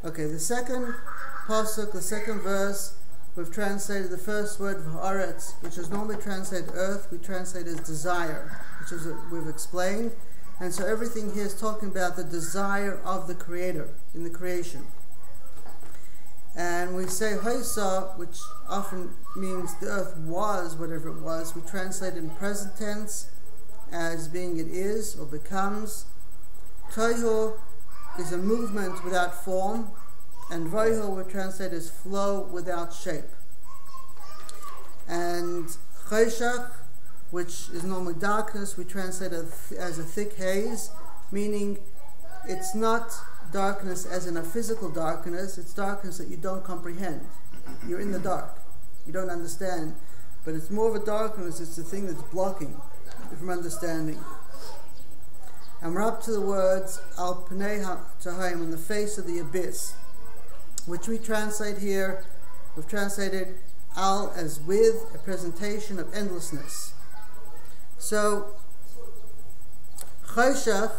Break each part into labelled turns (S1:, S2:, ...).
S1: Okay, the second pasuk, the second verse, we've translated the first word v'aretz, which is normally translated earth, we translate as desire, which is we've explained. And so everything here is talking about the desire of the Creator in the creation. And we say Haisa, which often means the earth was whatever it was. We translate it in present tense as being it is or becomes. Tohu is a movement without form, and Voihu we translate as flow without shape. And Cheshach, which is normally darkness, we translate as a thick haze, meaning it's not darkness as in a physical darkness, it's darkness that you don't comprehend. You're in the dark, you don't understand, but it's more of a darkness, it's the thing that's blocking you from understanding. And we're up to the words al pnei ha'tahayim, on the face of the abyss, which we translate here, we've translated al as with, a presentation of endlessness. So Cheshach,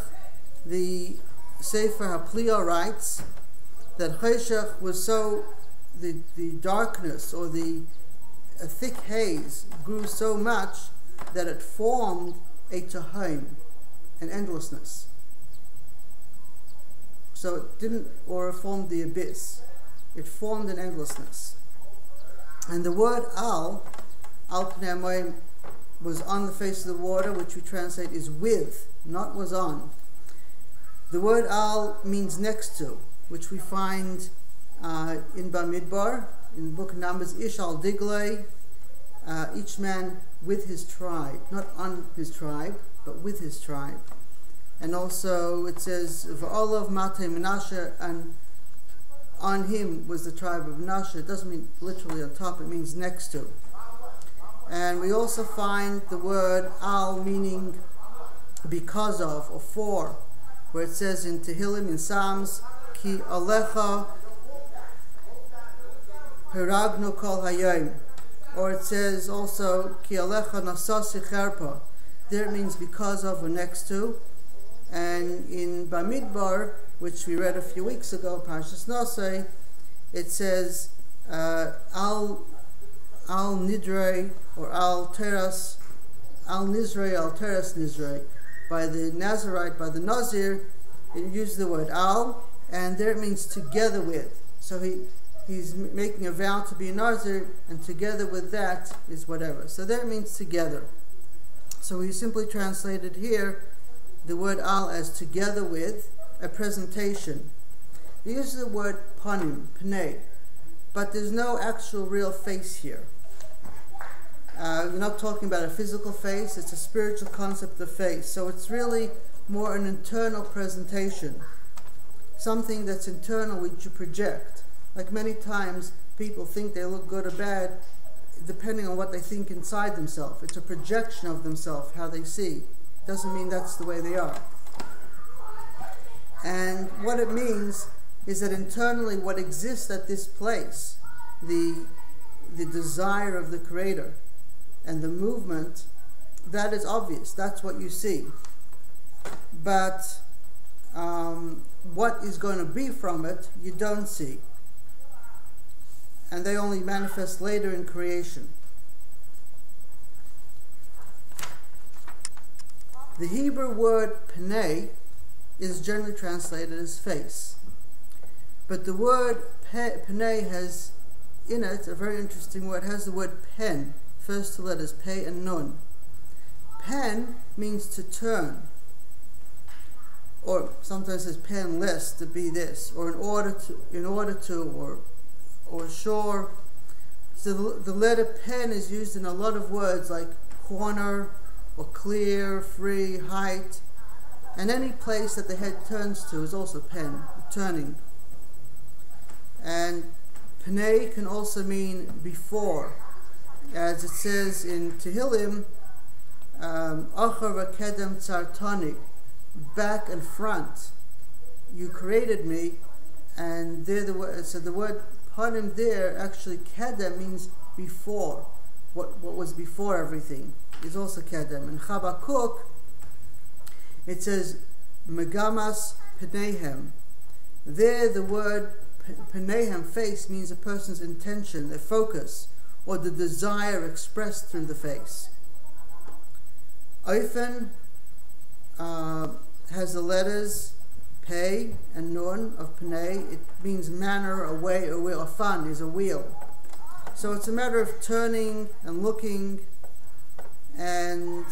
S1: the Sefer HaPliyah writes that Cheshach was so, the darkness or a thick haze grew so much that it formed a Tahim, an endlessness. So it didn't, or it formed the abyss. It formed an endlessness. And the word al pnei hamayim, was on the face of the water, which we translate is with, not was on. The word al means next to, which we find in Bamidbar, in the book of Numbers, Ish al Diglei, each man with his tribe, not on his tribe, but with his tribe. And also it says, V'olav Matei Menashe, and on him was the tribe of Menashe. It doesn't mean literally on top, it means next to. And we also find the word al meaning because of or for, where it says in Tehillim, in Psalms, Ki alecha hiragnu kol hayom, or it says also Ki alecha nasasi cherpa. There it means because of or next to. And in Bamidbar, which we read a few weeks ago, Parshas Nosei, it says al nidrei, or al teras nizrei. By the Nazarite, by the Nazir, it uses the word al, and there it means together with. So he's making a vow to be a Nazir, and together with that is whatever. So there it means together. So we simply translated here the word al as together with, a presentation. We use the word panim, pnei, but there's no actual real face here. We're not talking about a physical face, it's a spiritual concept of face. So it's really more an internal presentation. Something that's internal which you project. Like many times people think they look good or bad depending on what they think inside themselves. It's a projection of themselves, how they see. Doesn't mean that's the way they are. And what it means is that internally what exists at this place, the desire of the Creator, and the movement, that is obvious. That's what you see. But what is going to be from it, you don't see. And they only manifest later in creation. The Hebrew word pnei is generally translated as face. But the word pnei has in it a very interesting word. It has the word pen. First two letters, pe and nun. Pen means to turn, or sometimes says pen less, to be this, or in order to, or sure. So the letter pen is used in a lot of words like corner, or clear, free, height, and any place that the head turns to is also pen, turning. And pnei can also mean before. As it says in Tehillim, Achar v'kedem tzartani, back and front, you created me, and there the word panim there, actually kedem means before, what was before everything is also kedem. In Chabakuk, it says megamas pneihem. There the word Panehem, face, means a person's intention, their focus, or the desire expressed through the face. Ofen has the letters Pei and Nun of Panei. It means manner, a way, a wheel. A fan is a wheel. So it's a matter of turning and looking, and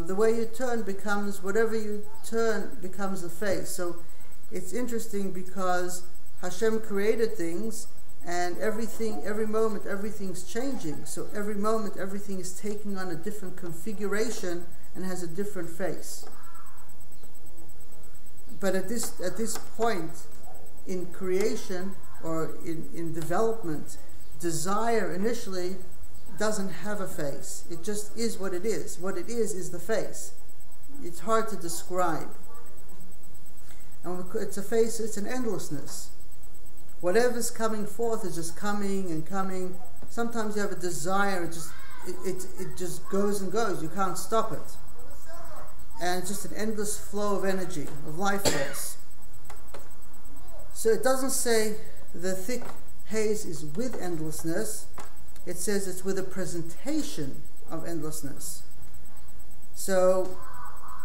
S1: the way you turn becomes, whatever you turn becomes the face. So it's interesting because Hashem created things, and every moment everything's changing. So every moment everything is taking on a different configuration and has a different face. But at this point in creation or in development, desire initially doesn't have a face. It just is what it is. What it is the face. It's hard to describe. And it's a face, it's an endlessness. Whatever's coming forth is just coming and coming. Sometimes you have a desire, it just goes and goes. You can't stop it. And it's just an endless flow of energy, of life force. So it doesn't say the thick haze is with endlessness. It says it's with a presentation of endlessness. So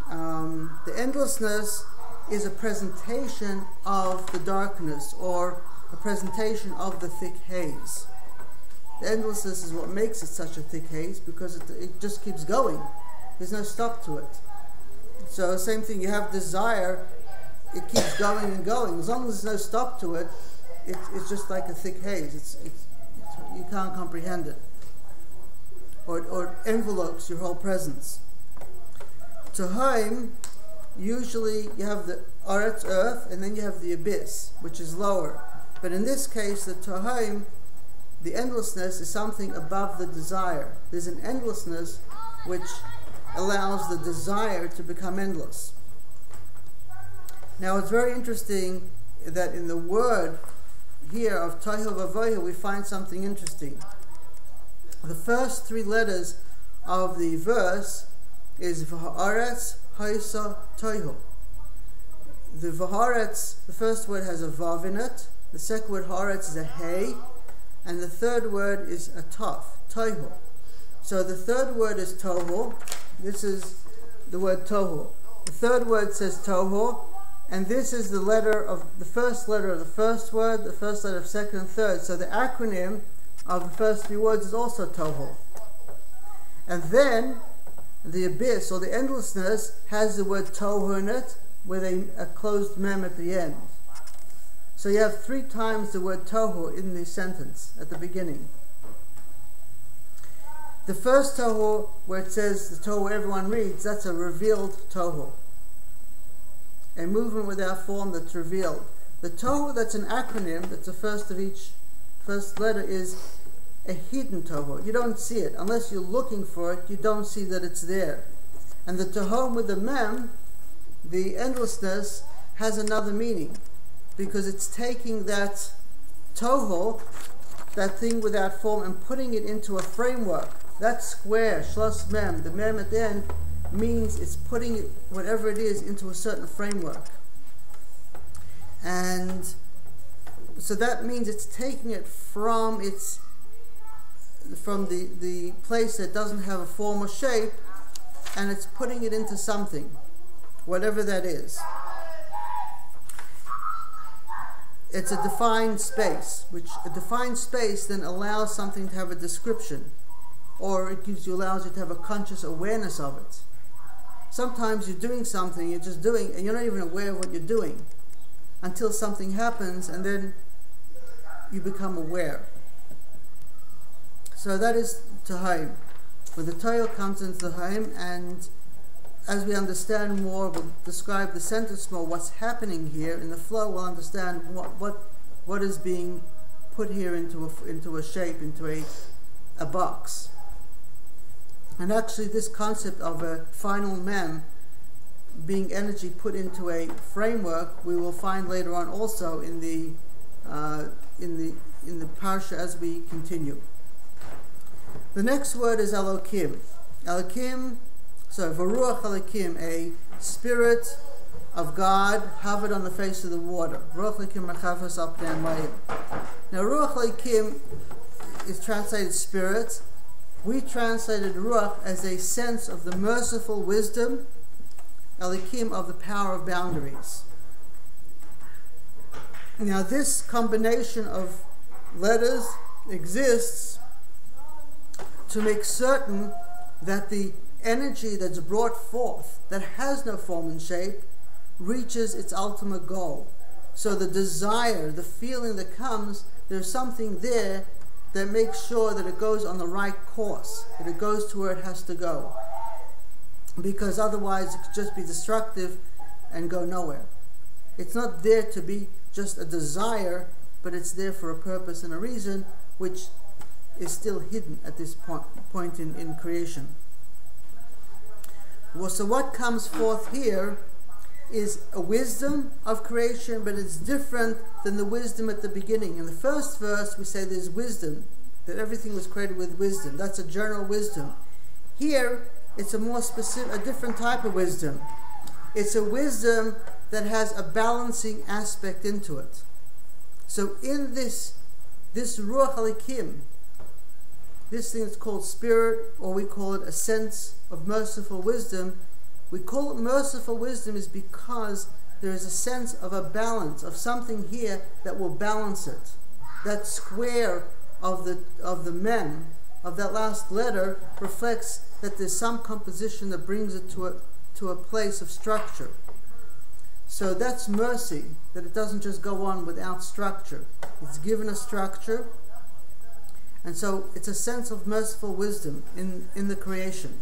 S1: the endlessness is a presentation of the darkness, or a presentation of the thick haze. The endlessness is what makes it such a thick haze, because it just keeps going. There's no stop to it. So same thing, you have desire, it keeps going and going. As long as there's no stop to it, it's just like a thick haze. You can't comprehend it. Or it envelopes your whole presence. Tohaim, usually you have the Aretz, earth, and then you have the abyss, which is lower. But in this case, the Tohaim, the endlessness, is something above the desire. There's an endlessness which allows the desire to become endless. Now it's very interesting that in the word here of Tohu Vavohu we find something interesting. The first three letters of the verse is V'ha'aretz Ha'isa Tohu. The V'ha'aretz, the first word has a Vav in it, the second word Ha'aretz is a Hey, and the third word is a Taf, Tohu. So the third word is Tohu. This is the word Tohu. The third word says Tohu, and this is the letter of the first letter of the first word, the first letter of second and third. So the acronym of the first three words is also Tohu. And then the abyss, or the endlessness, has the word Tohu in it with a closed mem at the end. So you have 3 times the word Tohu in the sentence at the beginning. The first Tohu, where it says the Tohu everyone reads, that's a revealed Tohu. A movement without form that's revealed. The Tohu that's an acronym, that's the first of each first letter, is a hidden Tohu. You don't see it. Unless you're looking for it, you don't see that it's there. And the Tohu with the mem, the endlessness, has another meaning, because it's taking that Tohu, that thing without form, and putting it into a framework. That square, shlos mem, the mem at the end, means it's putting it, whatever it is, into a certain framework. And so that means it's taking it from the place that doesn't have a form or shape, and it's putting it into something, whatever that is. It's a defined space, which a defined space then allows something to have a description, or it allows you to have a conscious awareness of it. Sometimes you're doing something, you're just doing, and you're not even aware of what you're doing until something happens, and then you become aware. So that is Tohaim. When the Tohu comes into Tohaim, and as we understand more, we'll describe the sentence more, what's happening here in the flow, we'll understand what is being put here into a shape, into a box. And actually this concept of a final mem being energy put into a framework, we will find later on also in the parsha as we continue. The next word is Elokim. Elokim, so Varuach Elokim, a spirit of God hovered on the face of the water. Ruach Elikim Merciful al Pnei Hamayim. Now, Ruach Elikim is translated spirit. We translated Ruach as a sense of the merciful wisdom, Elikim of the power of boundaries. Now, this combination of letters exists to make certain that the energy that's brought forth, that has no form and shape, reaches its ultimate goal. So the desire, the feeling that comes, there's something there that makes sure that it goes on the right course, that it goes to where it has to go. Because otherwise it could just be destructive and go nowhere. It's not there to be just a desire, but it's there for a purpose and a reason, which is still hidden at this point in creation. Well, so what comes forth here is a wisdom of creation, but it's different than the wisdom at the beginning. In the first verse, we say there's wisdom, that everything was created with wisdom. That's a general wisdom. Here, it's a more specific, a different type of wisdom. It's a wisdom that has a balancing aspect into it. So in this Ruach Elikim, this thing that's called spirit, or we call it a sense of merciful wisdom, we call it merciful wisdom is because there is a sense of a balance, of something here that will balance it. That square of the mem, of that last letter, reflects that there's some composition that brings it to a place of structure. So that's mercy, that it doesn't just go on without structure. It's given a structure, and so it's a sense of merciful wisdom in the creation.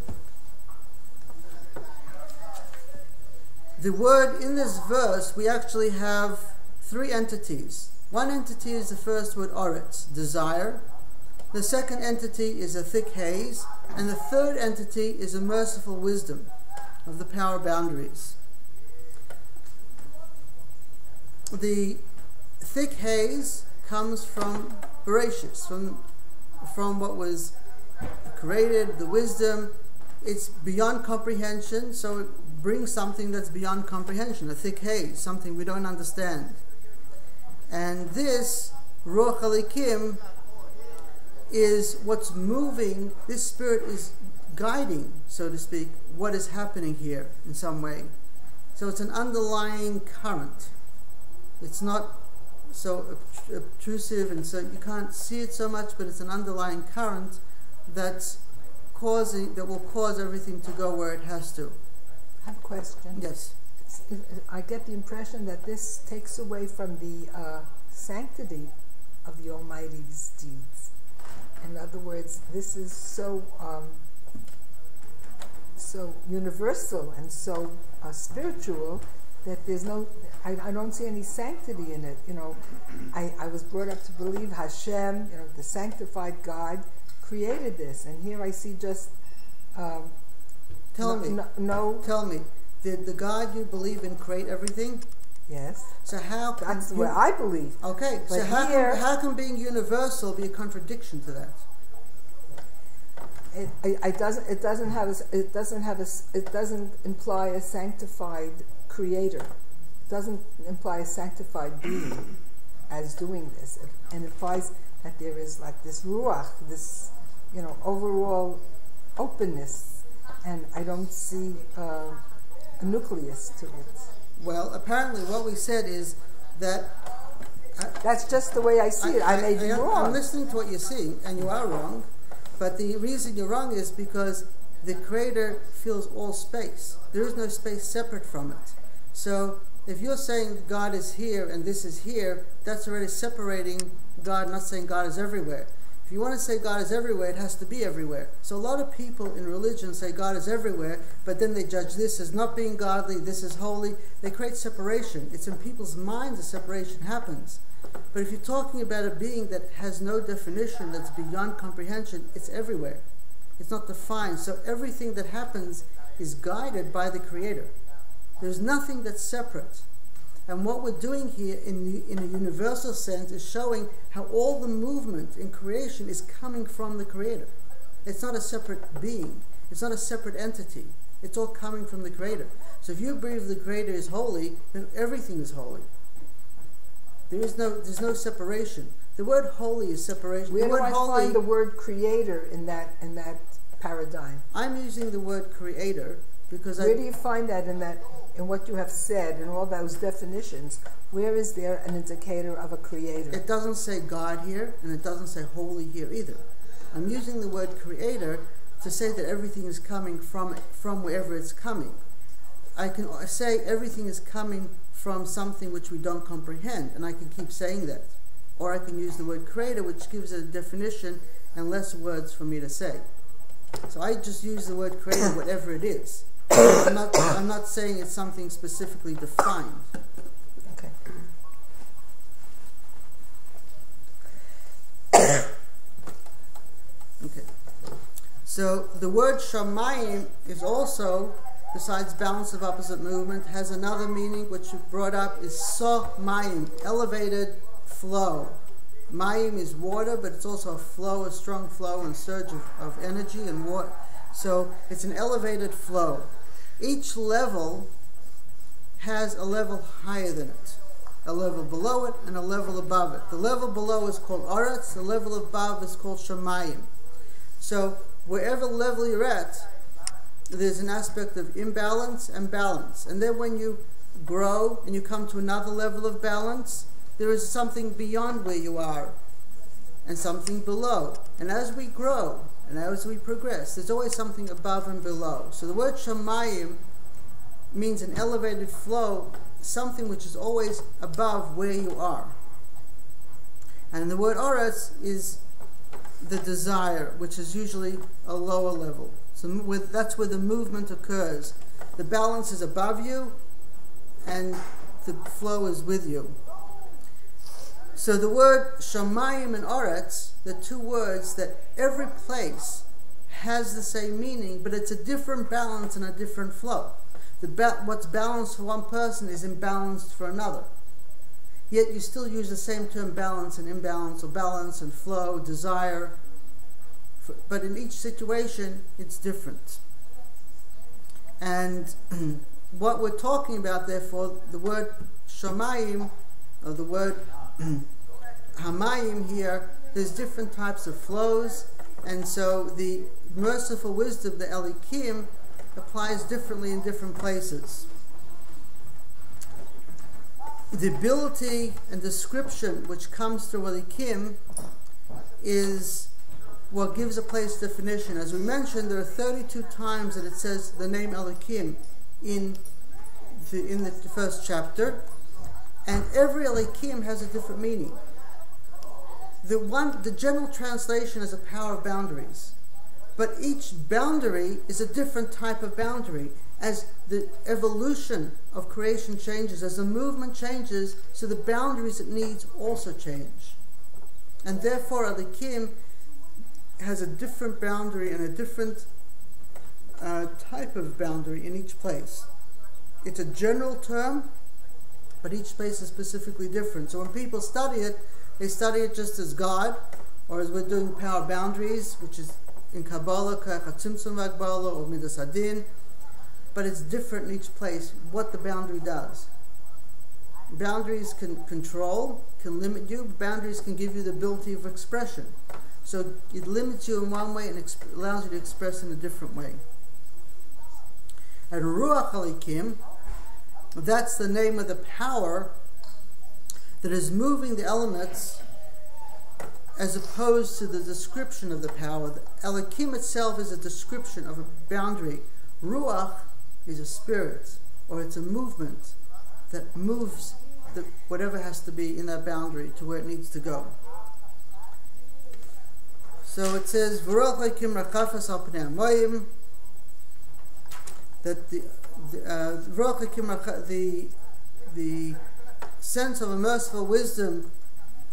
S1: The word in this verse, we actually have three entities. One entity is the first word, oretz, desire. The second entity is a thick haze. And the third entity is a merciful wisdom of the power boundaries. The thick haze comes from Bereshis, from what was created, the wisdom. It's beyond comprehension, so it brings something that's beyond comprehension, a thick haze, something we don't understand. And this Ruach Elikim is what's moving, this spirit is guiding, so to speak, what is happening here in some way. So it's an underlying current. It's not so obtrusive, and so you can't see it so much, but it's an underlying current that will cause everything to go where it has to.
S2: I have a question.
S1: Yes.
S2: I get the impression that this takes away from the sanctity of the Almighty's deeds. In other words, this is so universal and so spiritual that there's no. I don't see any sanctity in it. You know, I was brought up to believe Hashem, the sanctified God, created this, and here I see just.
S1: Tell me, did the God you believe in create everything?
S2: Yes.
S1: So how?
S2: That's what I believe.
S1: Okay.
S2: But
S1: so how can being universal be a contradiction to that?
S2: It doesn't imply a sanctified creator. It doesn't imply a sanctified being as doing this. It implies that there is like this ruach, this overall openness. And I don't see a nucleus to it.
S1: Well, apparently what we said is that...
S2: that's just the way I see it. I may be wrong.
S1: I'm listening to what you're saying, and you are wrong. But the reason you're wrong is because the Creator fills all space. There is no space separate from it. So if you're saying God is here and this is here, that's already separating God, not saying God is everywhere. If you want to say God is everywhere, it has to be everywhere. So a lot of people in religion say God is everywhere, but then they judge this as not being godly, this is holy. They create separation. It's in people's minds the separation happens. But if you're talking about a being that has no definition, that's beyond comprehension, it's everywhere. It's not defined. So everything that happens is guided by the Creator. There's nothing that's separate. And what we're doing here in a universal sense is showing how all the movement in creation is coming from the Creator. It's not a separate being. It's not a separate entity. It's all coming from the Creator. So if you believe the Creator is holy, then everything is holy. There's no separation. The word holy is separation.
S2: Where
S1: the word
S2: do I
S1: holy,
S2: find the word creator in that paradigm?
S1: I'm using the word creator because
S2: where do you find that in what you have said and all those definitions? Where is there an indicator of a creator?
S1: It doesn't say God here, and it doesn't say holy here either. I'm using the word creator to say that everything is coming from wherever it's coming. I can say everything is coming from something which we don't comprehend, and I can keep saying that. Or I can use the word creator, which gives a definition and less words for me to say. So I just use the word creator, whatever it is. I'm not saying it's something specifically defined.
S2: Okay.
S1: Okay. So the word shamayim is also, besides balance of opposite movement, has another meaning which you brought up, is so mayim, elevated flow. Mayim is water, but it's also a flow, a strong flow and surge of energy and water. So it's an elevated flow. Each level has a level higher than it, a level below it and a level above it. The level below is called Aretz, the level above is called Shamayim. So wherever level you're at, there's an aspect of imbalance and balance. And then when you grow and you come to another level of balance, there is something beyond where you are and something below. And as we grow and as we progress, there's always something above and below. So the word Shamayim means an elevated flow, something which is always above where you are. And the word Oretz is the desire, which is usually a lower level. So that's where the movement occurs. The balance is above you and the flow is with you. So the word Shamayim and Oretz, the two words that every place has the same meaning, but it's a different balance and a different flow. What's balanced for one person is imbalanced for another. Yet you still use the same term balance and imbalance, or balance and flow, desire. But in each situation, it's different. And what we're talking about, therefore, the word Shamayim, or the word Hamayim here, there's different types of flows, and so the merciful wisdom, the Elikim, applies differently in different places. The ability and description which comes through Elikim is what gives a place definition. As we mentioned, there are 32 times that it says the name Elikim in the first chapter, and every Elikim has a different meaning. The general translation is a power of boundaries, but each boundary is a different type of boundary. As the evolution of creation changes, as the movement changes, so the boundaries it needs also change. And therefore, Elikim has a different boundary and a different type of boundary in each place. It's a general term, but each place is specifically different. So when people study it, they study it just as God, or as we're doing power boundaries, which is in Kabbalah, Tzimtzum V'Agbala, or Midas Hadin, but it's different in each place what the boundary does. Boundaries can control, can limit you, but boundaries can give you the ability of expression. So it limits you in one way and allows you to express in a different way. And Ruach Elikim, that's the name of the power that is moving the elements, as opposed to the description of the power. The Elikim itself is a description of a boundary. Ruach is a spirit, or it's a movement that moves whatever has to be in that boundary to where it needs to go. So it says, V'ruach Elikim rakafas al pnei hamayim, that the sense of a merciful wisdom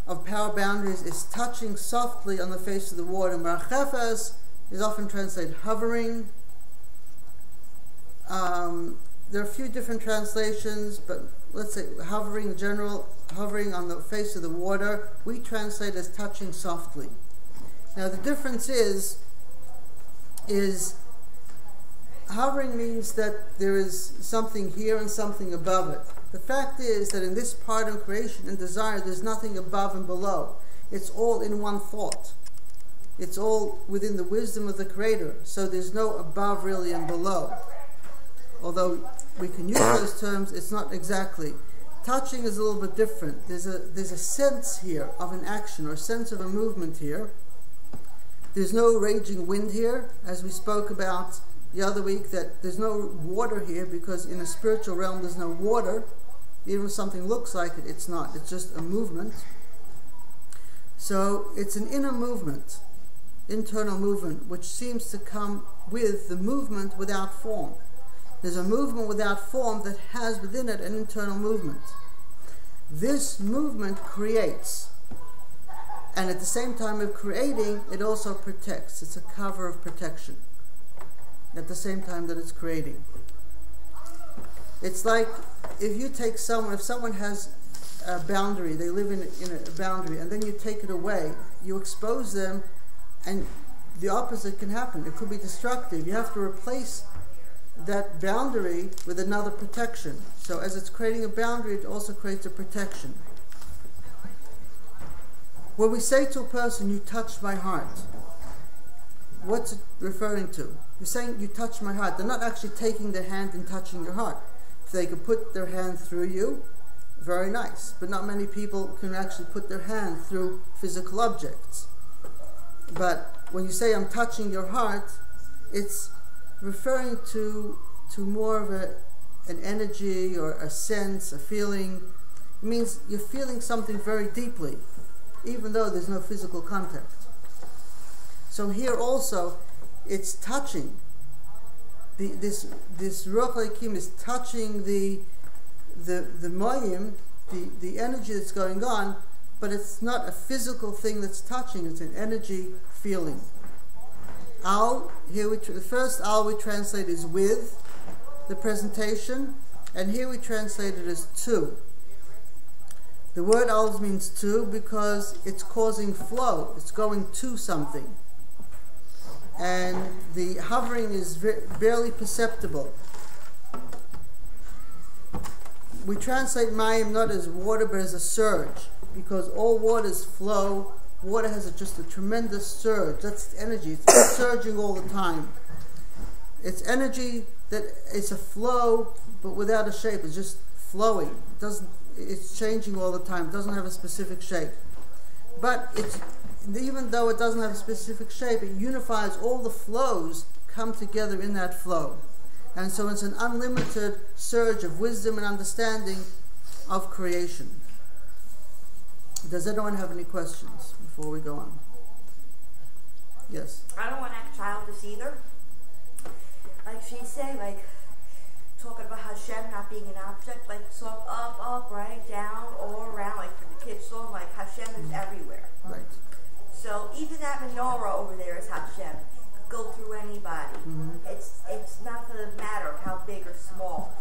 S1: of power boundaries is touching softly on the face of the water. Marachefes is often translated hovering. There are a few different translations, but let's say hovering in general, hovering on the face of the water, we translate as touching softly. Now the difference is hovering means that there is something here and something above it. The fact is that in this part of creation and desire, there's nothing above and below. It's all in one thought. It's all within the wisdom of the Creator. So there's no above really and below. Although we can use those terms, it's not exactly. Touching is a little bit different. There's a sense here of an action or a sense of a movement here. There's no raging wind here, as we spoke about the other week, that there's no water here, because in a spiritual realm there's no water. Even if something looks like it, it's not. It's just a movement. So it's an inner movement, internal movement, which seems to come with the movement without form. There's a movement without form that has within it an internal movement. This movement creates. And at the same time of creating, it also protects. It's a cover of protection at the same time that it's creating. It's like if you take someone, if someone has a boundary, they live in a boundary, and then you take it away, you expose them, and the opposite can happen. It could be destructive. You have to replace that boundary with another protection. So as it's creating a boundary, it also creates a protection. When we say to a person, "You touched my heart," what's it referring to? You're saying, "You touched my heart." They're not actually taking their hand and touching your heart. If they could put their hand through you, very nice. But not many people can actually put their hand through physical objects. But when you say, "I'm touching your heart," it's referring to more of an energy or a sense, a feeling. It means you're feeling something very deeply, even though there's no physical contact. So here also, it's touching. This Ruach Elokim is touching the mayim, the energy that's going on, but it's not a physical thing that's touching. It's an energy feeling. Al, here the first al we translate is with the presentation, and here we translate it as to. The word al means to because it's causing flow. It's going to something. And the hovering is barely perceptible. We translate mayim not as water but as a surge, because all waters flow. Water has just a tremendous surge. That's energy. It's surging all the time. It's energy that it's a flow, but without a shape. It's just flowing. It's changing all the time. It doesn't have a specific shape. But even though it doesn't have a specific shape, it unifies all the flows, come together in that flow. And so it's an unlimited surge of wisdom and understanding of creation. Does anyone have any questions before we go on? Yes?
S3: I don't want to act childish either. Like she said, talking about Hashem not being an object, like song up, right, down, all around, like for the kids' song, like Hashem is everywhere.
S1: Right.
S3: So even that menorah over there is Hashem. Could go through anybody. Mm-hmm. It's not going to matter how big or small.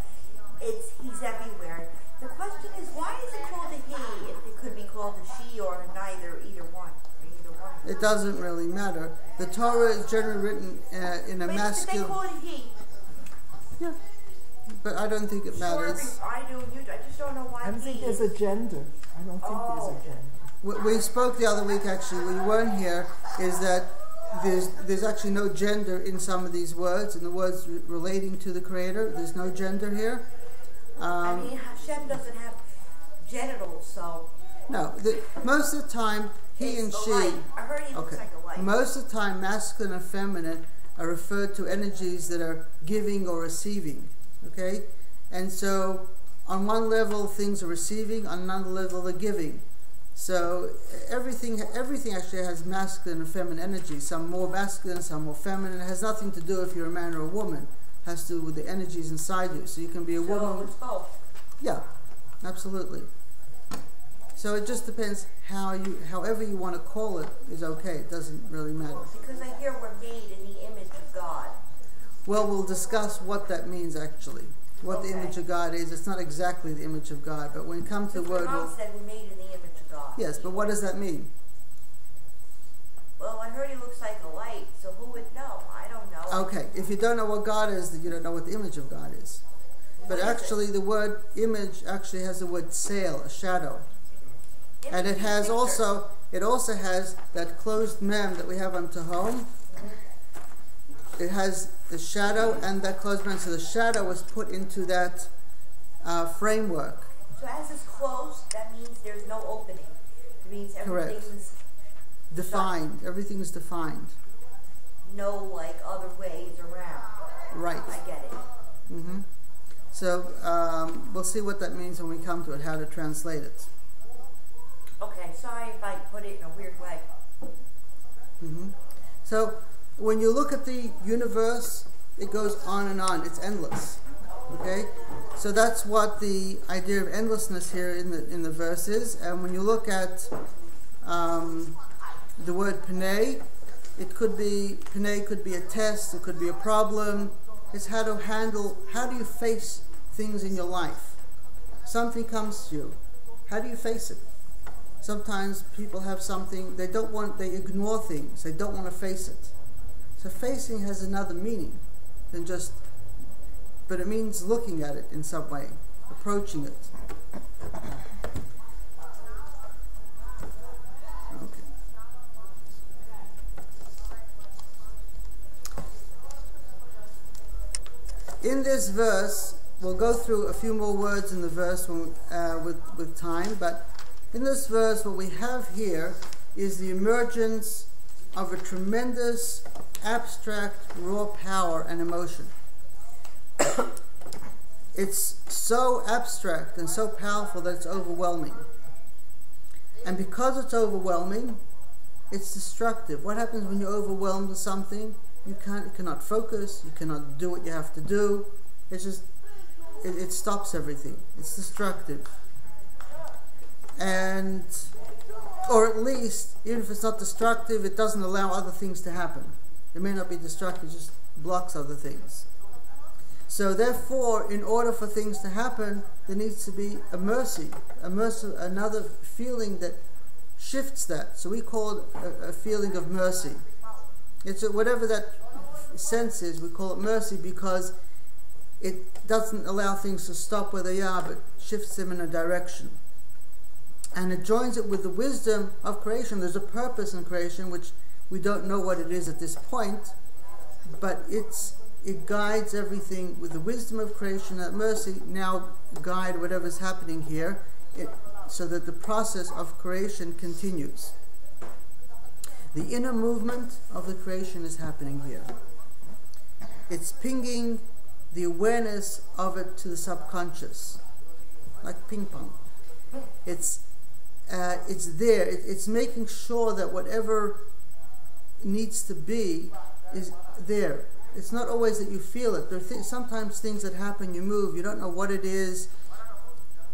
S3: He's everywhere. The question is, why is it called a he if it could be called a she or a neither, either one?
S1: It doesn't really matter. The Torah is generally written in a masculine.
S3: They call it a he.
S1: Yeah, but I don't think it matters.
S3: I do. I just don't know why.
S2: I don't think there's a gender. I don't think there's a gender.
S1: What we spoke the other week, actually, when you weren't here, is that there's actually no gender in some of these words, in the words relating to the Creator. There's no gender here.
S3: Hashem doesn't have genitals, so...
S1: No, most of the time, he and she...
S3: Light. I heard he looks like a light.
S1: Most of the time, masculine and feminine are referred to energies that are giving or receiving. Okay? And so, on one level, things are receiving, on another level, they're giving. So, everything actually has masculine and feminine energy. Some more masculine, some more feminine. It has nothing to do if you're a man or a woman. It has to do with the energies inside you. So you can be a woman.
S3: It's both.
S1: Yeah, absolutely. So it just depends however you want to call it is okay. It doesn't really matter.
S3: Because I hear we're made in the image of God.
S1: Well, we'll discuss what that means actually. What the image of God is. It's not exactly the image of God, but when it comes to the word...
S3: Mom said we're made in the image of God.
S1: Yes, but what does that mean?
S3: Well, I heard he looks like a light, so who would know? I don't know.
S1: Okay, if you don't know what God is, then you don't know what the image of God is. But actually, the word image actually has the word sail, a shadow. And it has also, it also has that closed mem that we have on Tehom. It has the shadow and that closed mem. So the shadow was put into that framework.
S3: So as it's closed, that means there's no opening. It means everything's
S1: defined. Everything's defined.
S3: No like other ways around.
S1: Right.
S3: I get it.
S1: Mm-hmm. So we'll see what that means when we come to it, how to translate it.
S3: Okay, sorry if I put it in a weird way.
S1: Mm-hmm. So when you look at the universe, it goes on and on. It's endless. Okay? So that's what the idea of endlessness here in the verse is. And when you look at the word Pnei, it could be, Pnei could be a test, it could be a problem. It's how to handle, how do you face things in your life? Something comes to you. How do you face it? Sometimes people have something, they ignore things, they don't want to face it. So facing has another meaning than just, but it means looking at it in some way, approaching it. Okay. In this verse, we'll go through a few more words in the verse with time, but in this verse, what we have here is the emergence of a tremendous, abstract, raw power and emotion. It's so abstract and so powerful that it's overwhelming. And because it's overwhelming, it's destructive. What happens when you're overwhelmed with something? You cannot focus, you cannot do what you have to do. It's just, it stops everything. It's destructive. And, or at least, even if it's not destructive, it doesn't allow other things to happen. It may not be destructive, it just blocks other things. So therefore, in order for things to happen, there needs to be a mercy, another feeling that shifts that. So we call it a feeling of mercy. It's whatever that sense is, we call it mercy because it doesn't allow things to stop where they are, but shifts them in a direction. And it joins it with the wisdom of creation. There's a purpose in creation, which we don't know what it is at this point, but it guides everything with the wisdom of creation. That mercy now guide whatever's happening here, so that the process of creation continues. The inner movement of the creation is happening here. It's pinging the awareness of it to the subconscious, like ping pong. It's there. It's making sure that whatever needs to be is there. It's not always that you feel it. There are sometimes things that happen, you move, you don't know what it is,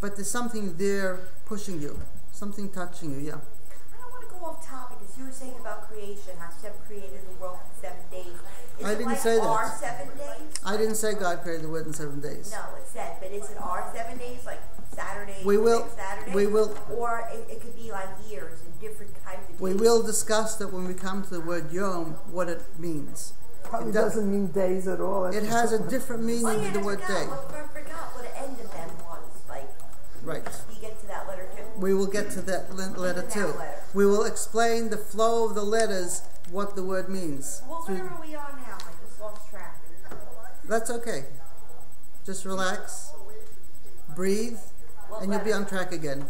S1: but there's something there pushing you, something touching you, yeah.
S3: I don't want to go off topic, as you were saying about creation, how Hashem created the world in 7 days.
S1: I didn't say that.
S3: Our 7 days?
S1: I didn't say God created the world in 7 days.
S3: No, it said, but is it our 7 days, like Saturday, next Saturday?
S1: We will.
S3: Or it could be like years and different types of days.
S1: We will discuss that when we come to the word Yom, what it means.
S2: Probably doesn't mean days at all.
S1: It has a different meaning than the word day.
S3: I forgot what the end of them was. Like,
S1: right.
S3: You get to that letter too?
S1: We will get to that letter too. We will explain the flow of the letters, what the word means.
S3: Well, where are we on now? I just lost track.
S1: That's okay. Just relax, breathe, and you'll be on track again.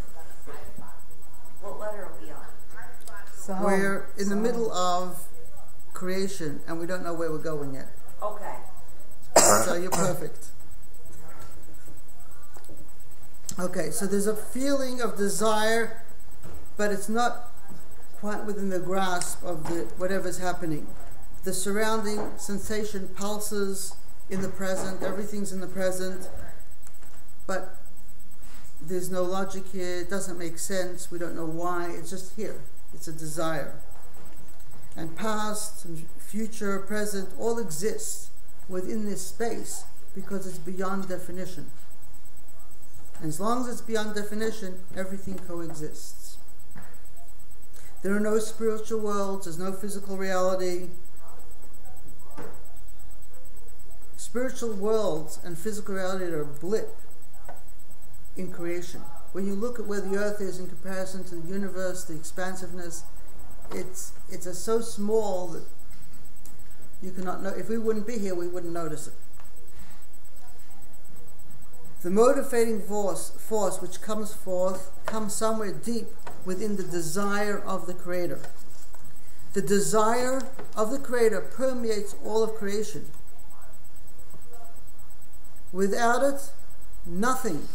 S3: What letter are we on?
S1: We're in the middle of creation, and we don't know where we're going yet.
S3: Okay.
S1: So you're perfect. Okay, so there's a feeling of desire, but it's not quite within the grasp of whatever's happening. The surrounding sensation pulses in the present, everything's in the present, but there's no logic here, it doesn't make sense, we don't know why, it's just here. It's a desire. And past, future, present, all exist within this space because it's beyond definition. And as long as it's beyond definition, everything coexists. There are no spiritual worlds, there's no physical reality. spiritual worlds and physical reality are a blip in creation. When you look at where the earth is in comparison to the universe, the expansiveness, it's so small that you cannot know. If we wouldn't be here, we wouldn't notice it. The motivating force which comes forth comes somewhere deep within the desire of the Creator. The desire of the Creator permeates all of creation. Without it, nothing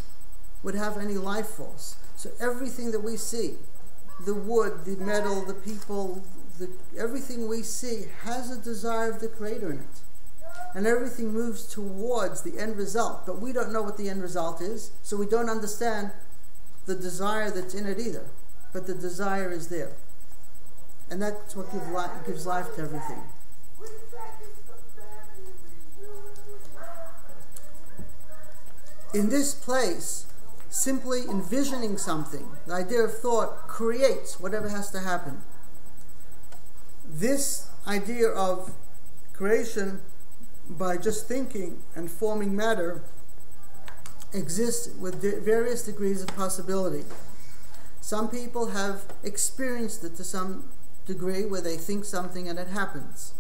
S1: would have any life force. So everything that we see, the wood, the metal, the people, everything we see has a desire of the Creator in it. And everything moves towards the end result. But we don't know what the end result is, so we don't understand the desire that's in it either. But the desire is there. And that's what gives life to everything. In this place, simply envisioning something, the idea of thought creates whatever has to happen. This idea of creation by just thinking and forming matter exists with various degrees of possibility. Some people have experienced it to some degree where they think something and it happens.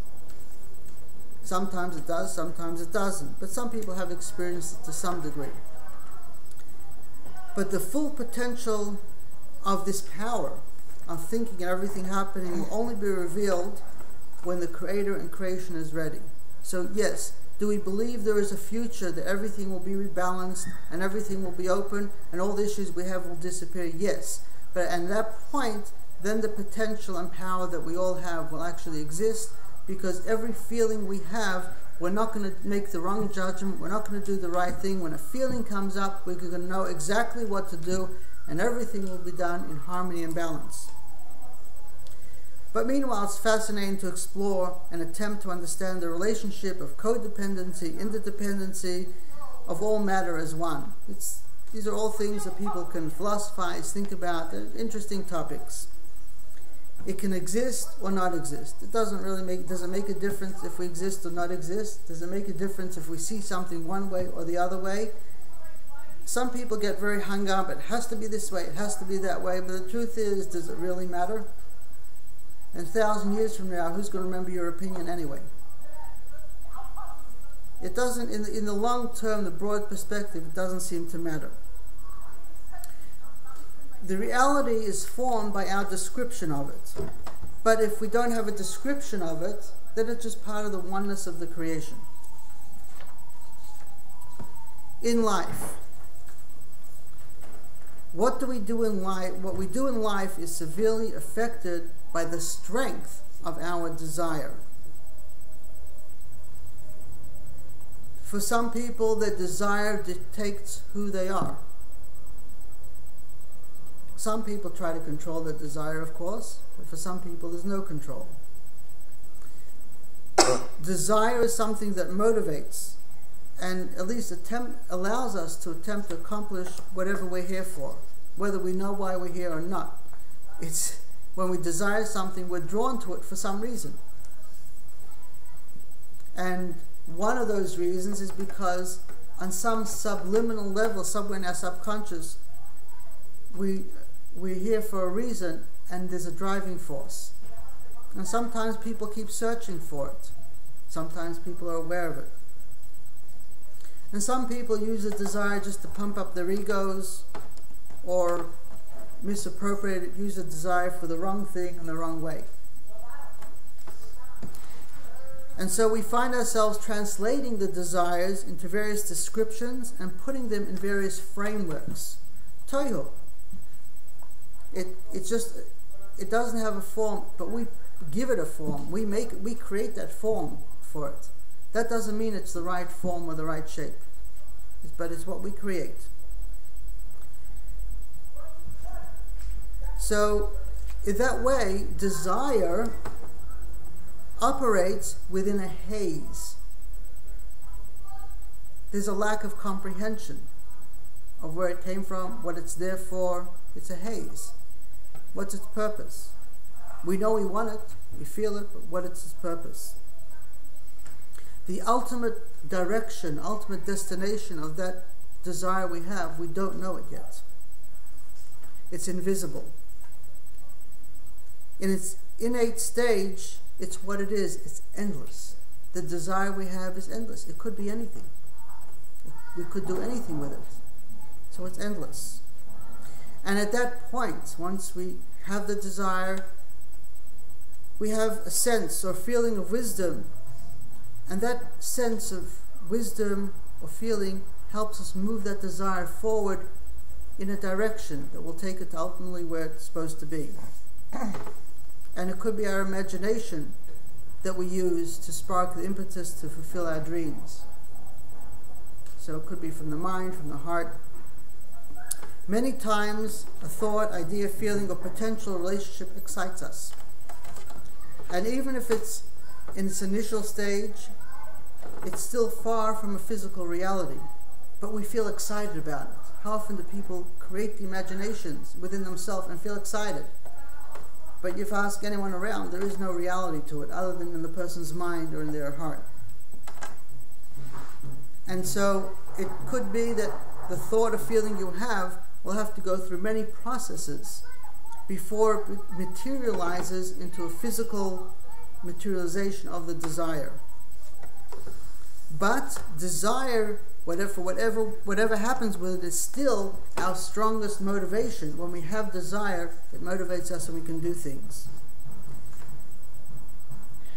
S1: Sometimes it does, sometimes it doesn't. But some people have experienced it to some degree. But the full potential of this power of thinking and everything happening will only be revealed when the Creator and creation is ready. So yes, do we believe there is a future that everything will be rebalanced and everything will be open and all the issues we have will disappear? Yes. But at that point, then the potential and power that we all have will actually exist, because every feeling we have, we're not going to make the wrong judgment, we're not going to do the right thing. When a feeling comes up, we're going to know exactly what to do, and everything will be done in harmony and balance. But meanwhile, it's fascinating to explore and attempt to understand the relationship of codependency, interdependency, of all matter as one. These are all things that people can philosophize, think about. They're interesting topics. It can exist or not exist. It does it make a difference if we exist or not exist? Does it make a difference if we see something one way or the other way? Some people get very hung up. It has to be this way, it has to be that way. But the truth is, does it really matter? And 1,000 years from now, who's going to remember your opinion anyway? It doesn't, in the long term, the broad perspective, it doesn't seem to matter. The reality is formed by our description of it. But if we don't have a description of it, then it's just part of the oneness of the creation. In life, what do we do in life? What we do in life is severely affected by the strength of our desire. For some people, their desire dictates who they are. Some people try to control their desire, of course, but for some people there's no control. Desire is something that motivates and at least allows us to attempt to accomplish whatever we're here for, whether we know why we're here or not. It's when we desire something, we're drawn to it for some reason. And one of those reasons is because on some subliminal level, somewhere in our subconscious, we're here for a reason, and there's a driving force. And sometimes people keep searching for it. Sometimes people are aware of it. And some people use a desire just to pump up their egos, or misappropriate it, use a desire for the wrong thing in the wrong way. And so we find ourselves translating the desires into various descriptions and putting them in various frameworks. Toiho. It doesn't have a form, but we give it a form. We create that form for it. That doesn't mean it's the right form or the right shape, but it's what we create. So, in that way, desire operates within a haze. There's a lack of comprehension of where it came from, what it's there for. It's a haze. What's its purpose? We know we want it, we feel it, but what is its purpose? the ultimate direction, ultimate destination of that desire we have, we don't know it yet. It's invisible. In its innate stage, it's what it is. It's endless. The desire we have is endless. It could be anything. We could do anything with it. So it's endless. And at that point, once we have the desire, we have a sense or feeling of wisdom. And that sense of wisdom or feeling helps us move that desire forward in a direction that will take it to ultimately where it's supposed to be. And it could be our imagination that we use to spark the impetus to fulfill our dreams. So it could be from the mind, from the heart. Many times a thought, idea, feeling, or potential relationship excites us. And even if it's in its initial stage, it's still far from a physical reality. But we feel excited about it. How often do people create the imaginations within themselves and feel excited? But if you ask anyone around, there is no reality to it other than in the person's mind or in their heart. And so it could be that the thought or feeling you have will have to go through many processes before it materializes into a physical materialization of the desire. But desire, whatever happens with it, is still our strongest motivation. When we have desire, it motivates us and we can do things.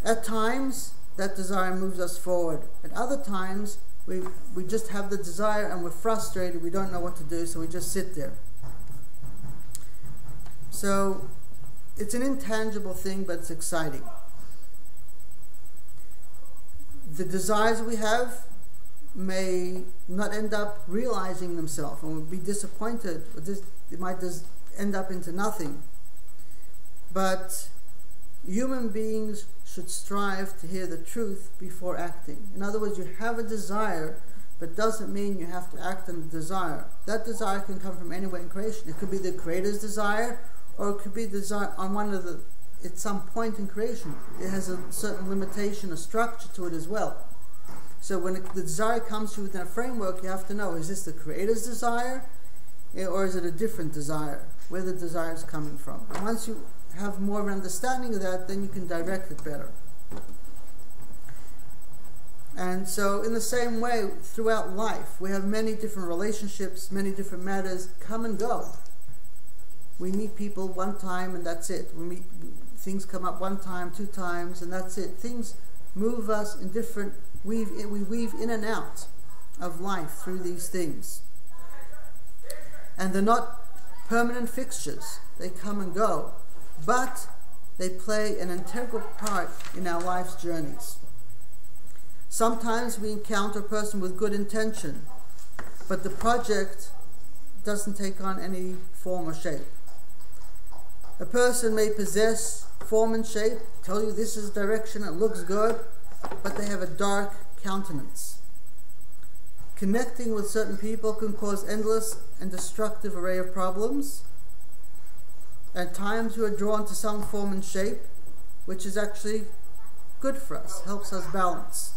S1: At times, that desire moves us forward. At other times, we just have the desire and we're frustrated, we don't know what to do, so we just sit there. So, it's an intangible thing, but it's exciting. The desires we have may not end up realizing themselves, and we'll be disappointed. It might just end up into nothing. But human beings should strive to hear the truth before acting. In other words, you have a desire, but doesn't mean you have to act on the desire. That desire can come from anywhere in creation. It could be the Creator's desire, or it could be desire on at some point in creation. It has a certain limitation, a structure to it as well. So when the desire comes to you within a framework, you have to know, is this the Creator's desire, or is it a different desire? Where the desire is coming from. And once you have more of an understanding of that, then you can direct it better. And so in the same way, throughout life, we have many different relationships, many different matters come and go. We meet people one time and that's it. Things come up one time, two times, and that's it. Things move us in different, we weave in and out of life through these things. And they're not permanent fixtures. They come and go. But they play an integral part in our life's journeys. Sometimes we encounter a person with good intention, but the project doesn't take on any form or shape. A person may possess form and shape, tell you this is direction, it looks good, but they have a dark countenance. Connecting with certain people can cause endless and destructive array of problems. At times we are drawn to some form and shape, which is actually good for us, helps us balance.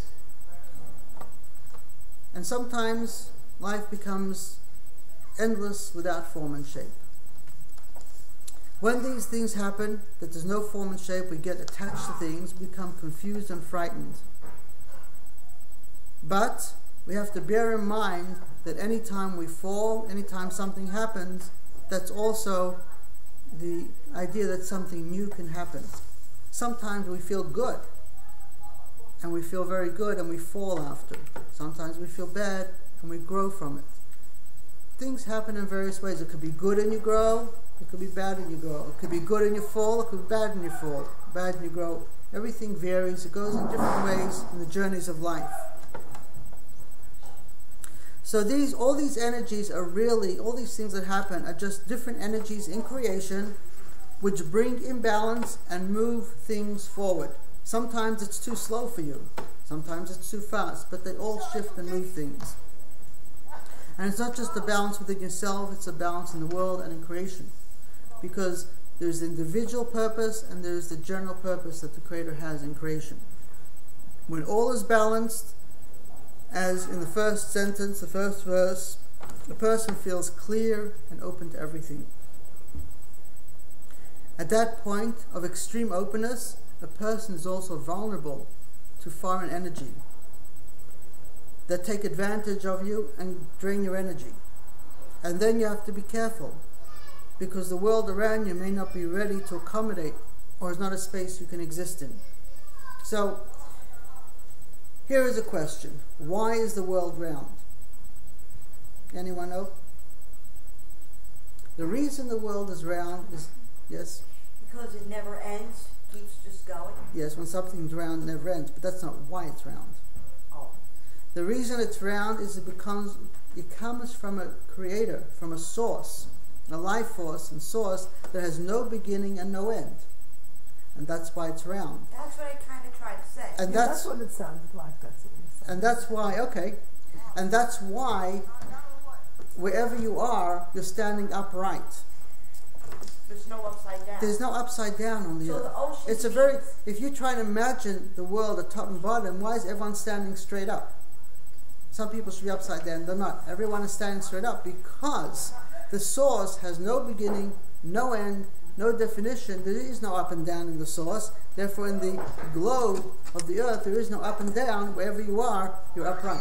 S1: And sometimes life becomes endless without form and shape. When these things happen, that there's no form and shape, we get attached to things, become confused and frightened. But we have to bear in mind that anytime we fall, anytime something happens, that's also the idea that something new can happen. Sometimes we feel good, and we feel very good, and we fall after. Sometimes we feel bad, and we grow from it. Things happen in various ways. It could be good and you grow, it could be bad and you grow. It could be good and you fall, it could be bad and you fall, bad and you grow. Everything varies. It goes in different ways in the journeys of life. So all these energies are really, all these things that happen are just different energies in creation which bring imbalance and move things forward. Sometimes it's too slow for you. Sometimes it's too fast. But they all shift and move things. And it's not just a balance within yourself, it's a balance in the world and in creation. Because there's the individual purpose and there's the general purpose that the Creator has in creation. When all is balanced, as in the first sentence, the first verse, a person feels clear and open to everything. At that point of extreme openness, a person is also vulnerable to foreign energy that take advantage of you and drain your energy. And then you have to be careful, because the world around you may not be ready to accommodate, or is not a space you can exist in. So, here is a question. Why is the world round? Anyone know? The reason the world is round is, yes?
S3: Because it never ends, keeps just going.
S1: Yes, when something's round, it never ends, but that's not why it's round.
S3: Oh.
S1: The reason it's round is it comes from a creator, from a source, a life force and source that has no beginning and no end. And that's why it's round.
S3: That's what I kind of tried to say.
S1: And
S2: Yeah, that's what it sounded like. That's what it sounded.
S1: And that's why, okay, and that's why wherever you are, you're standing upright.
S3: There's no upside down.
S1: There's no upside down on the
S3: So
S1: earth.
S3: the ocean
S1: It's a very, if you try to imagine the world at top and bottom, why is everyone standing straight up? Some people should be upside down, they're not. Everyone is standing straight up because the source has no beginning, no end, no definition. There is no up and down in the source. Therefore, in the globe of the earth, there is no up and down. Wherever you are, you're upright.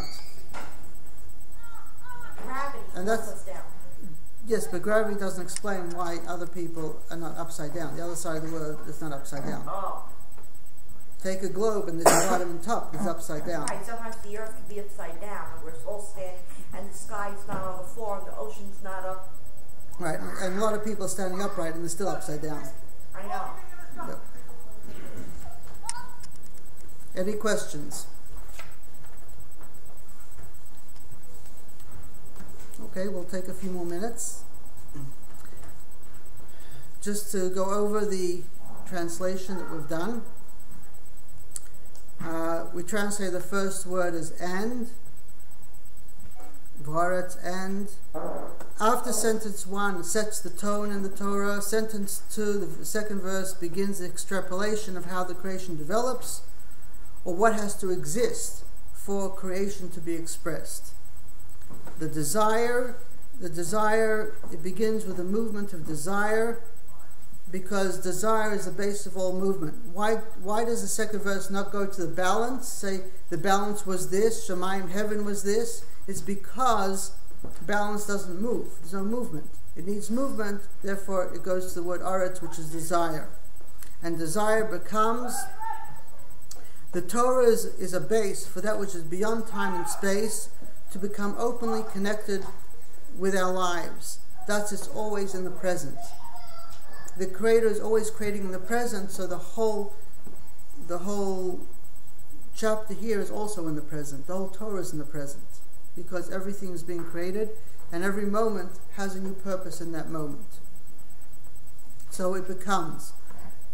S3: Gravity
S1: And
S3: pulls
S1: that's-
S3: us down.
S1: Yes, but gravity doesn't explain why other people are not upside down. The other side of the world is not upside down.
S3: Oh.
S1: Take a globe and there's a bottom and top that's upside down.
S3: Right, sometimes the earth can be upside down and we're all standing and the sky's not on the floor and the ocean's not up.
S1: Right, and a lot of people are standing upright and they're still upside down.
S3: I know.
S1: Yep. Any questions? Okay, we'll take a few more minutes. Just to go over the translation that we've done. We translate the first word as and. Varetz and. After sentence 1 sets the tone in the Torah, sentence 2, the second verse, begins the extrapolation of how the creation develops, or what has to exist for creation to be expressed. The desire, it begins with a movement of desire, because desire is the base of all movement. Why does the second verse not go to the balance? Say the balance was this, Shemayim, heaven was this. It's because balance doesn't move. There's no movement. It needs movement, therefore it goes to the word aretz, which is desire. And desire becomes, the Torah is a base for that which is beyond time and space, to become openly connected with our lives. Thus it's always in the present. The Creator is always creating in the present, so the whole chapter here is also in the present. The whole Torah is in the present, because everything is being created, and every moment has a new purpose in that moment. So it becomes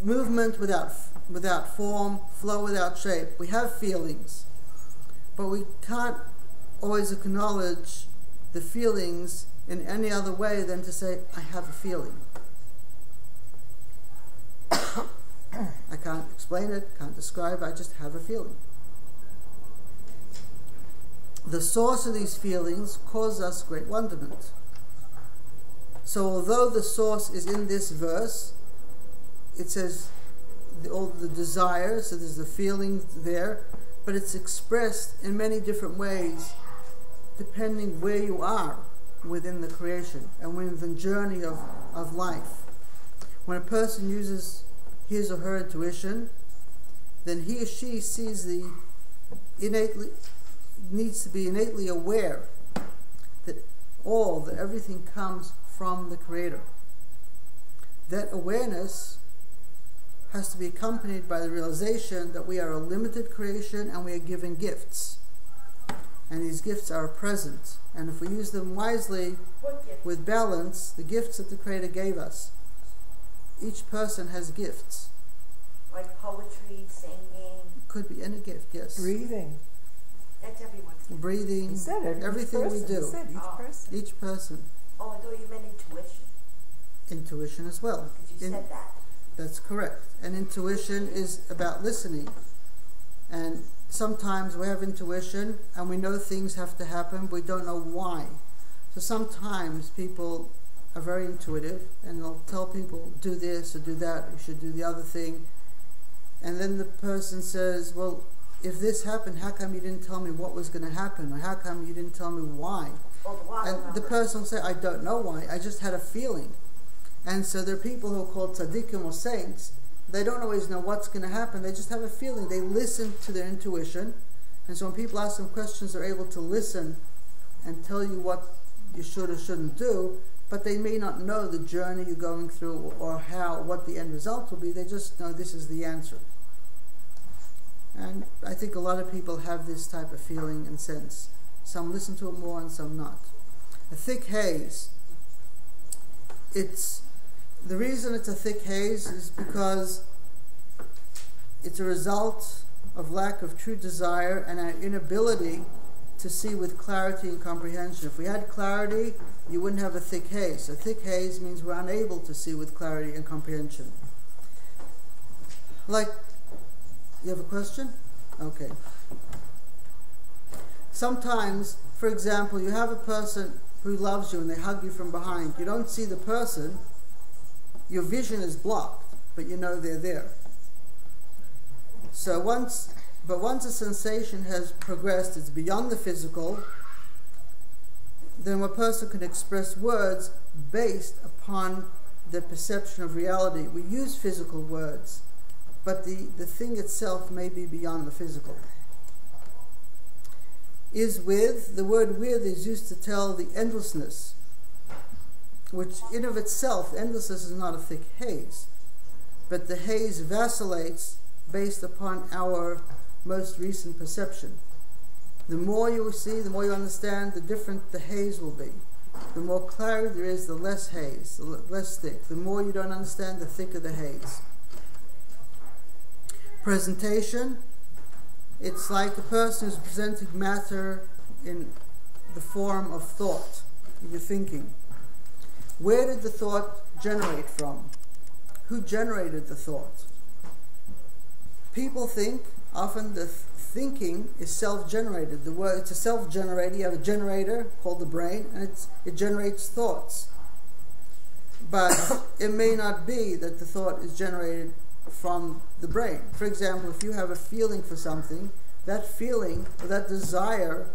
S1: movement without form, flow without shape. We have feelings, but we can't always acknowledge the feelings in any other way than to say, I have a feeling. I can't explain it, can't describe it, I just have a feeling. The source of these feelings causes us great wonderment. So although the source is in this verse, it says all the desire, so there's the feeling there, but it's expressed in many different ways depending where you are within the creation and within the journey of life. When a person uses his or her intuition, then he or she sees needs to be innately aware that everything comes from the Creator. That awareness has to be accompanied by the realization that we are a limited creation and we are given gifts. And these gifts are a present. And if we use them wisely, with balance, the gifts that the Creator gave us. Each person has gifts.
S3: Like poetry, singing.
S1: Could be any gift, yes.
S2: Breathing.
S3: That's everyone's gift.
S1: Breathing.
S2: You said it.
S1: Everything
S2: Each person.
S1: we do.
S2: You said each person.
S1: Each person.
S3: Oh, I thought you meant intuition.
S1: Intuition as well.
S3: Because you said that.
S1: That's correct. And intuition is about listening. And sometimes we have intuition and we know things have to happen, but we don't know why. So sometimes people are very intuitive and they'll tell people, do this or do that, you should do the other thing. And then the person says, well, if this happened, how come you didn't tell me what was going to happen? Or how come you didn't tell me why? And the person will say, I don't know why, I just had a feeling. And so there are people who are called tzaddikim or saints. They don't always know what's going to happen, they just have a feeling. They listen to their intuition. And so when people ask them questions, they're able to listen and tell you what you should or shouldn't do, but they may not know the journey you're going through or what the end result will be. They just know this is the answer. And I think a lot of people have this type of feeling and sense. Some listen to it more and some not. A thick haze. The reason it's a thick haze is because it's a result of lack of true desire and our inability to see with clarity and comprehension. If we had clarity, you wouldn't have a thick haze. A thick haze means we're unable to see with clarity and comprehension. Like, you have a question? Okay. Sometimes, for example, you have a person who loves you and they hug you from behind. You don't see the person, your vision is blocked, but you know they're there. So once a sensation has progressed, it's beyond the physical, then a person can express words based upon the perception of reality. We use physical words, but the thing itself may be beyond the physical. The word with is used to tell the endlessness, which in of itself, endlessness is not a thick haze, but the haze vacillates based upon our most recent perception. The more you see, the more you understand, the different the haze will be. The more clarity there is, the less haze, the less thick. The more you don't understand, the thicker the haze. Presentation, it's like a person who's presenting matter in the form of thought, you're thinking. Where did the thought generate from? Who generated the thought? People think, often the thinking is self-generated. It's a self-generator. You have a generator called the brain, and it generates thoughts. But it may not be that the thought is generated from the brain. For example, if you have a feeling for something, that feeling or that desire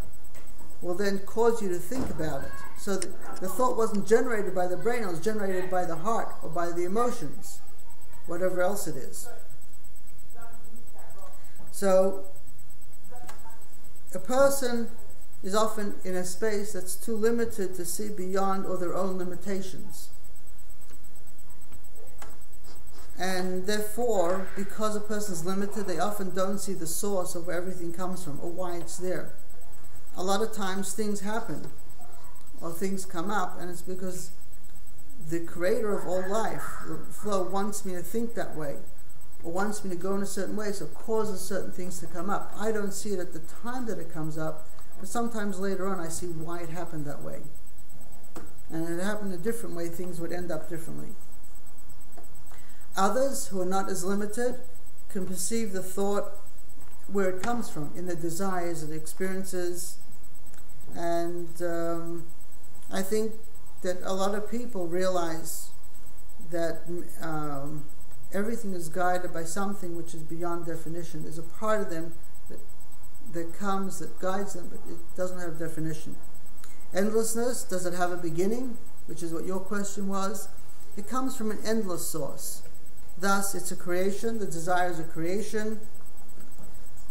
S1: will then cause you to think about it. So the thought wasn't generated by the brain, it was generated by the heart or by the emotions, whatever else it is. So a person is often in a space that's too limited to see beyond or their own limitations. And therefore, because a person is limited, they often don't see the source of where everything comes from or why it's there. A lot of times things happen or things come up, and it's because the creator of all life, the flow, wants me to think that way or wants me to go in a certain way, so it causes certain things to come up. I don't see it at the time that it comes up, but sometimes later on I see why it happened that way. And if it happened a different way, things would end up differently. Others who are not as limited can perceive the thought where it comes from, in the desires and experiences. And I think that a lot of people realize that everything is guided by something which is beyond definition. There's a part of them that comes, that guides them, but it doesn't have definition. Endlessness, does it have a beginning? Which is what your question was. It comes from an endless source. Thus, it's a creation. The desire is a creation.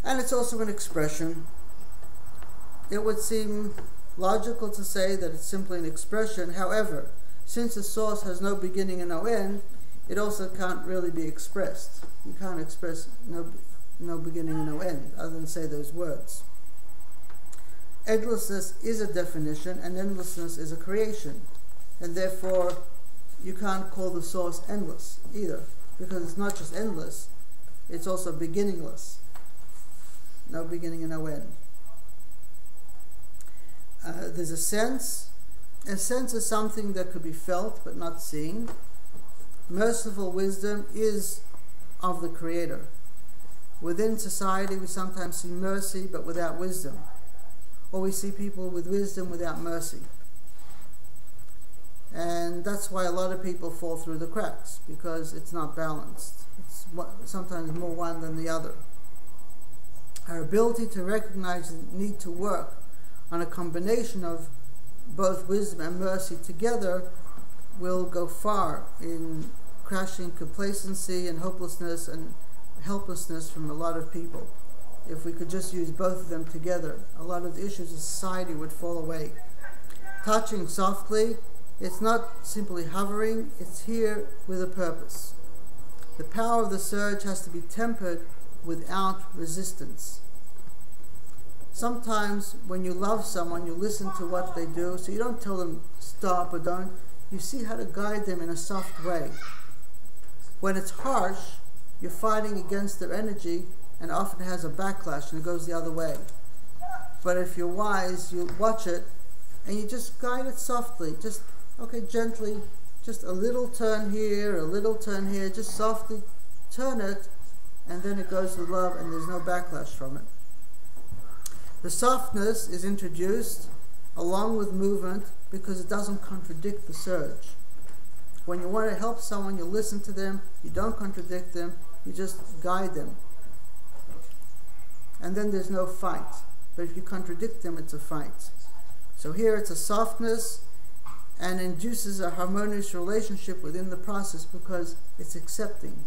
S1: And it's also an expression. It would seem logical to say that it's simply an expression. However, since the source has no beginning and no end, it also can't really be expressed. You can't express no beginning and no end, other than say those words. Endlessness is a definition, and endlessness is a creation. And therefore, you can't call the source endless either, because it's not just endless, it's also beginningless. No beginning and no end. There's a sense. A sense is something that could be felt but not seen. Merciful wisdom is of the Creator. Within society, we sometimes see mercy but without wisdom. Or we see people with wisdom without mercy. And that's why a lot of people fall through the cracks, because it's not balanced. It's sometimes more one than the other. Our ability to recognize the need to work on a combination of both wisdom and mercy together will go far in crashing complacency and hopelessness and helplessness from a lot of people. If we could just use both of them together, a lot of the issues of society would fall away. Touching softly, it's not simply hovering, it's here with a purpose. The power of the surge has to be tempered without resistance. Sometimes when you love someone, you listen to what they do, so you don't tell them stop or don't. You see how to guide them in a soft way. When it's harsh, you're fighting against their energy and often has a backlash and it goes the other way. But if you're wise, you watch it and you just guide it softly, just gently, just a little turn here, a little turn here, just softly turn it, and then it goes with love and there's no backlash from it. The softness is introduced along with movement because it doesn't contradict the surge. When you want to help someone, you listen to them, you don't contradict them, you just guide them. And then there's no fight. But if you contradict them, it's a fight. So here it's a softness and induces a harmonious relationship within the process because it's accepting.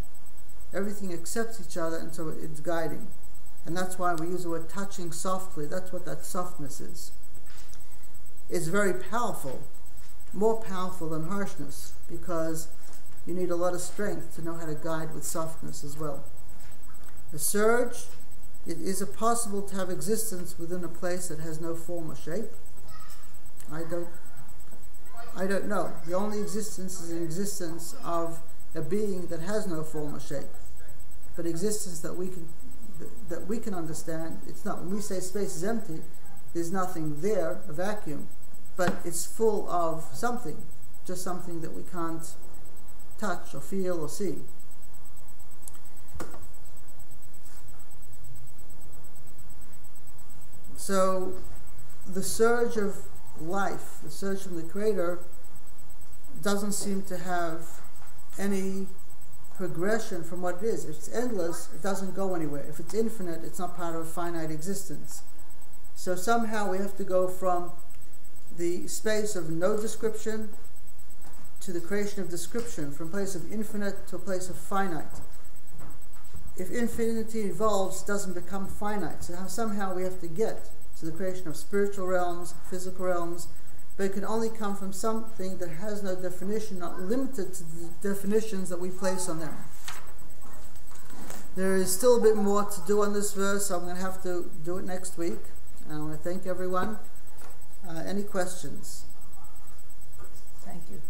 S1: Everything accepts each other, and so it's guiding. And that's why we use the word touching softly. That's what that softness is. It's very powerful, more powerful than harshness, because you need a lot of strength to know how to guide with softness as well. The surge, is it possible to have existence within a place that has no form or shape? I don't know. The only existence is an existence of a being that has no form or shape. But existence that we can understand, it's not. When we say space is empty, there's nothing there, a vacuum, but it's full of something, just something that we can't touch or feel or see. So the surge of life, the surge from the Creator, doesn't seem to have any progression from what it is. If it's endless, it doesn't go anywhere. If it's infinite, it's not part of a finite existence. So somehow we have to go from the space of no description to the creation of description, from a place of infinite to a place of finite. If infinity evolves, it doesn't become finite. So somehow we have to get to the creation of spiritual realms, physical realms, but it can only come from something that has no definition, not limited to the definitions that we place on them. There is still a bit more to do on this verse, so I'm going to have to do it next week. And I want to thank everyone. Any questions?
S2: Thank you.